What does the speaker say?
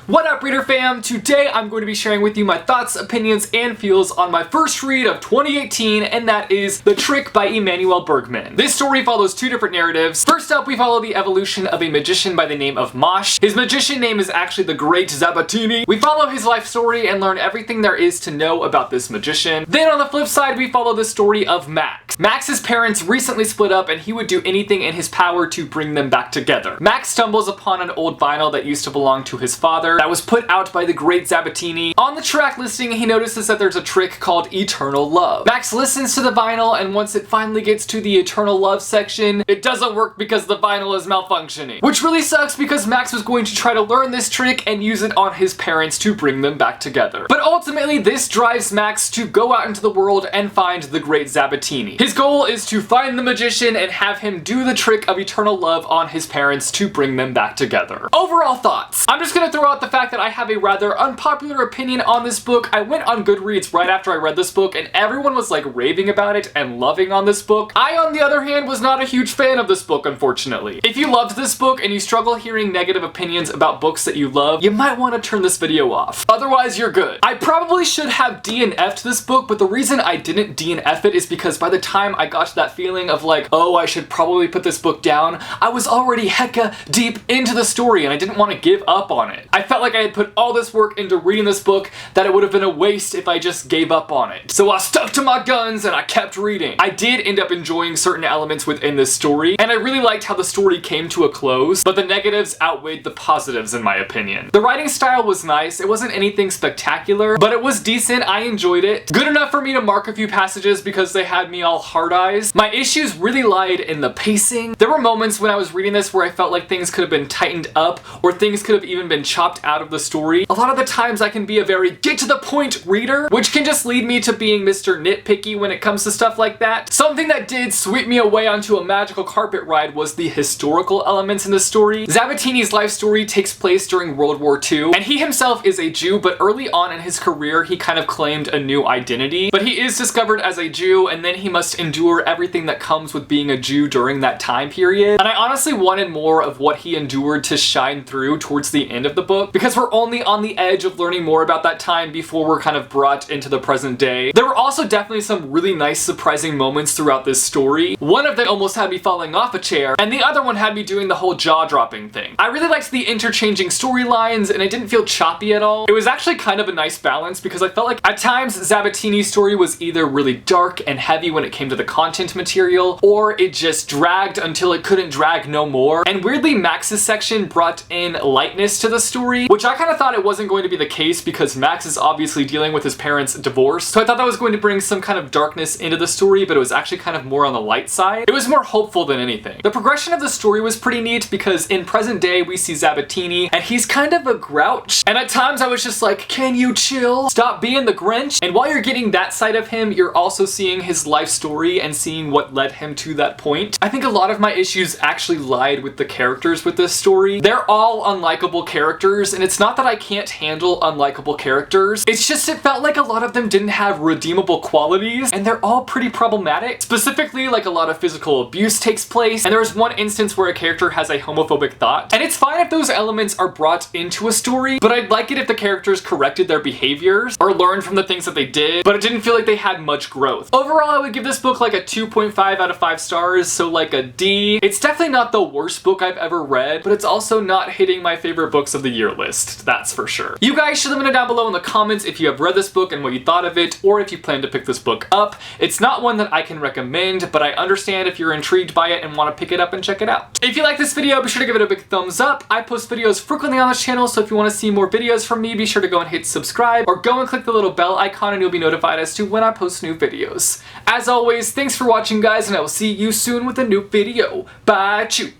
What up, reader fam? Today I'm going to be sharing with you my thoughts, opinions, and feels on my first read of 2018, and that is The Trick by Emmanuel Bergman. This story follows two different narratives. First up, we follow the evolution of a magician by the name of Mosh. His magician name is actually the Great Zabatini. We follow his life story and learn everything there is to know about this magician. Then on the flip side, we follow the story of Max. Max's parents recently split up and he would do anything in his power to bring them back together. Max stumbles upon an old vinyl that used to belong to his father that was put out by the Great Zabatini. On the track listing, he notices that there's a trick called Eternal Love. Max listens to the vinyl, and once it finally gets to the Eternal Love section, it doesn't work because the vinyl is malfunctioning. Which really sucks because Max was going to try to learn this trick and use it on his parents to bring them back together. But ultimately, this drives Max to go out into the world and find the Great Zabatini. His goal is to find the magician and have him do the trick of Eternal Love on his parents to bring them back together. Overall thoughts. I'm just gonna throw out the fact that I have a rather unpopular opinion on this book. I went on Goodreads right after I read this book and everyone was like raving about it and loving on this book. I, on the other hand, was not a huge fan of this book, unfortunately. If you loved this book and you struggle hearing negative opinions about books that you love, you might want to turn this video off. Otherwise, you're good. I probably should have DNF'd this book, but the reason I didn't DNF it is because by the time I got to that feeling of like, oh, I should probably put this book down, I was already hecka deep into the story and I didn't want to give up on it. I felt like I had put all this work into reading this book that it would have been a waste if I just gave up on it. So I stuck to my guns and I kept reading. I did end up enjoying certain elements within this story, and I really liked how the story came to a close, but the negatives outweighed the positives in my opinion. The writing style was nice. It wasn't anything spectacular, but it was decent. I enjoyed it. Good enough for me to mark a few passages because they had me all hard eyes. My issues really lied in the pacing. There were moments when I was reading this where I felt like things could have been tightened up or things could have even been chopped out of the story. A lot of the times I can be a very get to the point reader, which can just lead me to being Mr. Nitpicky when it comes to stuff like that. Something that did sweep me away onto a magical carpet ride was the historical elements in the story. Zabatini's life story takes place during World War II, and he himself is a Jew, but early on in his career he kind of claimed a new identity. But he is discovered as a Jew, and then he must endure everything that comes with being a Jew during that time period. And I honestly wanted more of what he endured to shine through towards the end of the book, because we're only on the edge of learning more about that time before we're kind of brought into the present day. There were also definitely some really nice surprising moments throughout this story. One of them almost had me falling off a chair, and the other one had me doing the whole jaw-dropping thing. I really liked the interchanging storylines, and it didn't feel choppy at all. It was actually kind of a nice balance because I felt like at times Zabatini's story was either really dark and heavy when it came to the content material, or it just dragged until it couldn't drag no more. And weirdly, Max's section brought in lightness to the story, which I kind of thought it wasn't going to be the case because Max is obviously dealing with his parents' divorce. So I thought that was going to bring some kind of darkness into the story, but it was actually kind of more on the light side. It was more hopeful than anything. The progression of the story was pretty neat because in present day we see Zabatini and he's kind of a grouch. And at times I was just like, can you chill? Stop being the Grinch. And while you're getting that side of him, you're also seeing his life story and seeing what led him to that point. I think a lot of my issues actually lied with the characters with this story. They're all unlikable characters, and it's not that I can't handle unlikable characters. It's just it felt like a lot of them didn't have redeemable qualities, and they're all pretty problematic. Specifically, like a lot of physical abuse takes place, and there's one instance where a character has a homophobic thought. And it's fine if those elements are brought into a story, but I'd like it if the characters corrected their behaviors or learned from the things that they did, but it didn't feel like they had much growth. Overall, I would give this book like a 2.5 out of 5 stars, so like a D. It's definitely not the worst book I've ever read, but it's also not hitting my favorite books of the year list, that's for sure. You guys should let me know down below in the comments if you have read this book and what you thought of it, or if you plan to pick this book up. It's not one that I can recommend, but I understand if you're intrigued by it and want to pick it up and check it out. If you like this video, be sure to give it a big thumbs up. I post videos frequently on this channel, so if you want to see more videos from me, be sure to go and hit subscribe, or go and click the little bell icon and you'll be notified as to when I post new videos. As always, thanks for watching guys, and I will see you soon with a new video. Bye, chew.